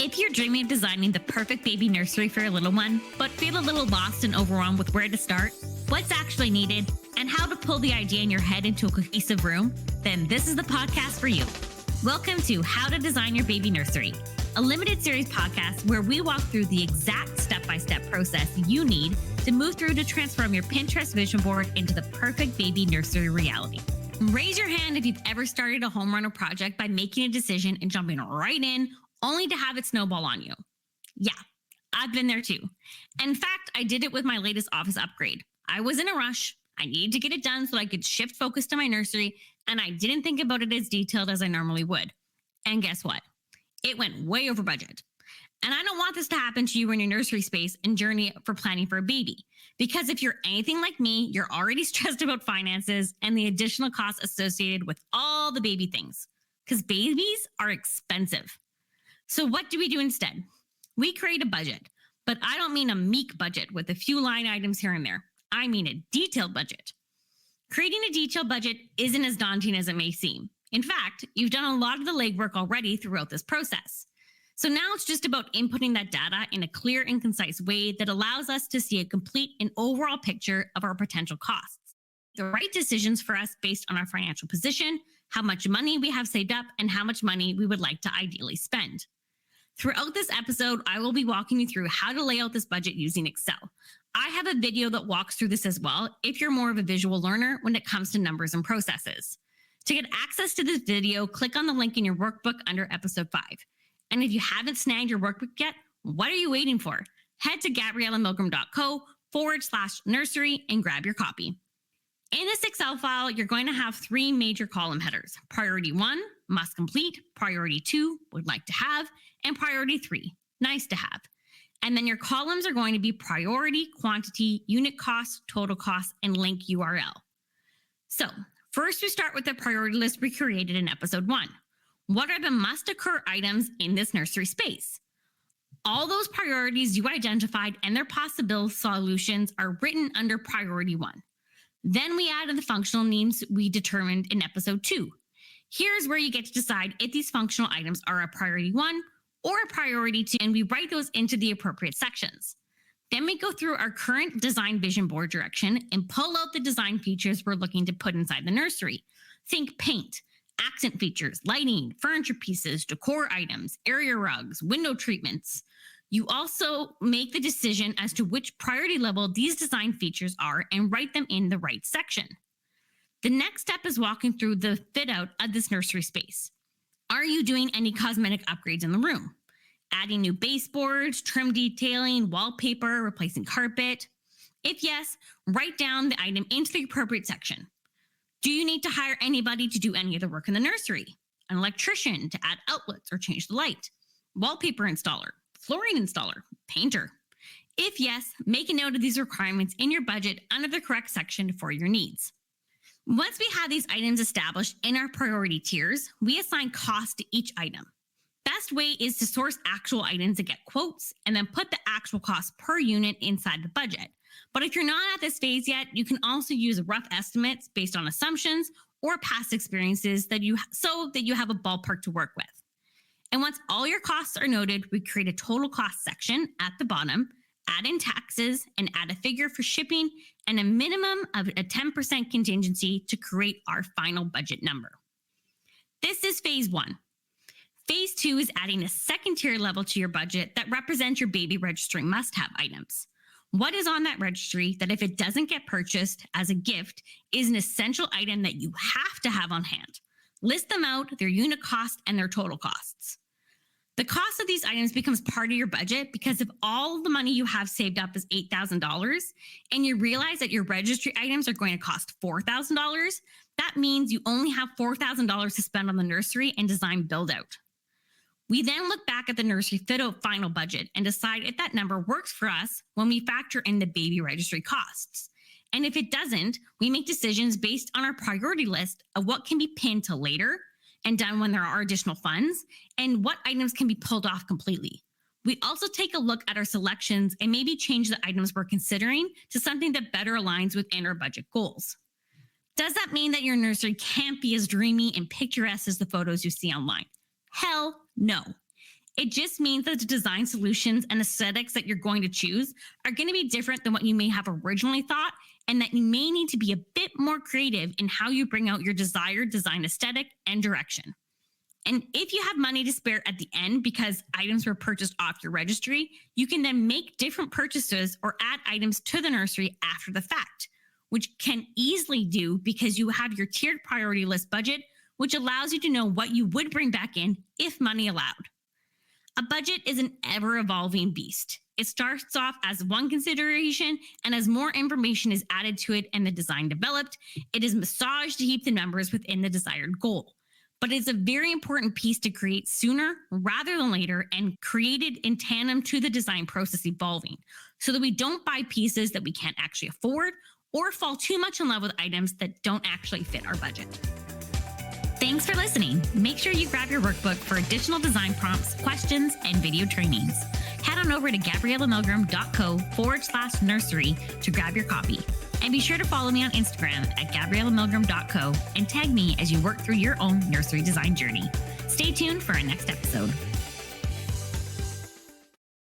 If you're dreaming of designing the perfect baby nursery for your little one, but feel a little lost and overwhelmed with where to start, what's actually needed, and how to pull the idea in your head into a cohesive room, then this is the podcast for you. Welcome to How to Design Your Baby Nursery, a limited series podcast where we walk through the exact step-by-step process you need to move through to transform your Pinterest vision board into the perfect baby nursery reality. Raise your hand if you've ever started a home run or project by making a decision and jumping right in, only to have it snowball on you. Yeah, I've been there too. In fact, I did it with my latest office upgrade. I was in a rush. I needed to get it done so I could shift focus to my nursery, and I didn't think about it as detailed as I normally would. And guess what? It went way over budget. And I don't want this to happen to you in your nursery space and journey for planning for a baby. Because if you're anything like me, you're already stressed about finances and the additional costs associated with all the baby things. Because babies are expensive. So what do we do instead? We create a budget, but I don't mean a meek budget with a few line items here and there. I mean a detailed budget. Creating a detailed budget isn't as daunting as it may seem. In fact, you've done a lot of the legwork already throughout this process. So now it's just about inputting that data in a clear and concise way that allows us to see a complete and overall picture of our potential costs. The right decisions for us based on our financial position, how much money we have saved up, and how much money we would like to ideally spend. Throughout this episode, I will be walking you through how to lay out this budget using Excel. I have a video that walks through this as well if you're more of a visual learner when it comes to numbers and processes. To get access to this video, click on the link in your workbook under episode 5. And if you haven't snagged your workbook yet, what are you waiting for? Head to GabriellaMilgrom.co/nursery and grab your copy. In this Excel file, you're going to have 3 major column headers. Priority 1, must complete. Priority 2, would like to have. And priority 3, nice to have. And then your columns are going to be priority, quantity, unit cost, total cost, and link URL. So first we start with the priority list we created in episode 1. What are the must occur items in this nursery space? All those priorities you identified and their possible solutions are written under priority 1. Then we added the functional needs we determined in episode 2. Here's where you get to decide if these functional items are a priority 1 or a priority 2, and we write those into the appropriate sections. Then we go through our current design vision board direction and pull out the design features we're looking to put inside the nursery. Think paint, accent features, lighting, furniture pieces, decor items, area rugs, window treatments. You also make the decision as to which priority level these design features are and write them in the right section. The next step is walking through the fit out of this nursery space. Are you doing any cosmetic upgrades in the room? Adding new baseboards, trim detailing, wallpaper, replacing carpet? If yes, write down the item into the appropriate section. Do you need to hire anybody to do any of the work in the nursery? An electrician to add outlets or change the light? Wallpaper installer? Flooring installer? Painter? If yes, make a note of these requirements in your budget under the correct section for your needs. Once we have these items established in our priority tiers, we assign cost to each item. Best way is to source actual items and get quotes and then put the actual cost per unit inside the budget. But if you're not at this phase yet, you can also use rough estimates based on assumptions or past experiences so that you have a ballpark to work with. And once all your costs are noted, we create a total cost section at the bottom, add in taxes, and add a figure for shipping and a minimum of a 10% contingency to create our final budget number. This is phase 1. Phase 2 is adding a second tier level to your budget that represents your baby registry must-have items. What is on that registry that if it doesn't get purchased as a gift is an essential item that you have to have on hand? List them out, their unit cost, and their total costs. The cost of these items becomes part of your budget because if all of the money you have saved up is $8,000 and you realize that your registry items are going to cost $4,000, that means you only have $4,000 to spend on the nursery and design build out. We then look back at the nursery fit out final budget and decide if that number works for us when we factor in the baby registry costs. And if it doesn't, we make decisions based on our priority list of what can be pinned to later and done when there are additional funds, and what items can be pulled off completely. We also take a look at our selections and maybe change the items we're considering to something that better aligns within our budget goals. Does that mean that your nursery can't be as dreamy and picturesque as the photos you see online? Hell no. It just means that the design solutions and aesthetics that you're going to choose are going to be different than what you may have originally thought, and that you may need to be a bit more creative in how you bring out your desired design aesthetic and direction. And if you have money to spare at the end because items were purchased off your registry, you can then make different purchases or add items to the nursery after the fact, which can easily do because you have your tiered priority list budget, which allows you to know what you would bring back in if money allowed. A budget is an ever-evolving beast. It starts off as one consideration, and as more information is added to it and the design developed, it is massaged to keep the numbers within the desired goal. But it's a very important piece to create sooner rather than later and created in tandem to the design process evolving, so that we don't buy pieces that we can't actually afford or fall too much in love with items that don't actually fit our budget. Thanks for listening. Make sure you grab your workbook for additional design prompts, questions, and video trainings. Head on over to GabriellaMilgrom.co/nursery to grab your copy. And be sure to follow me on Instagram at GabriellaMilgrom.co and tag me as you work through your own nursery design journey. Stay tuned for our next episode.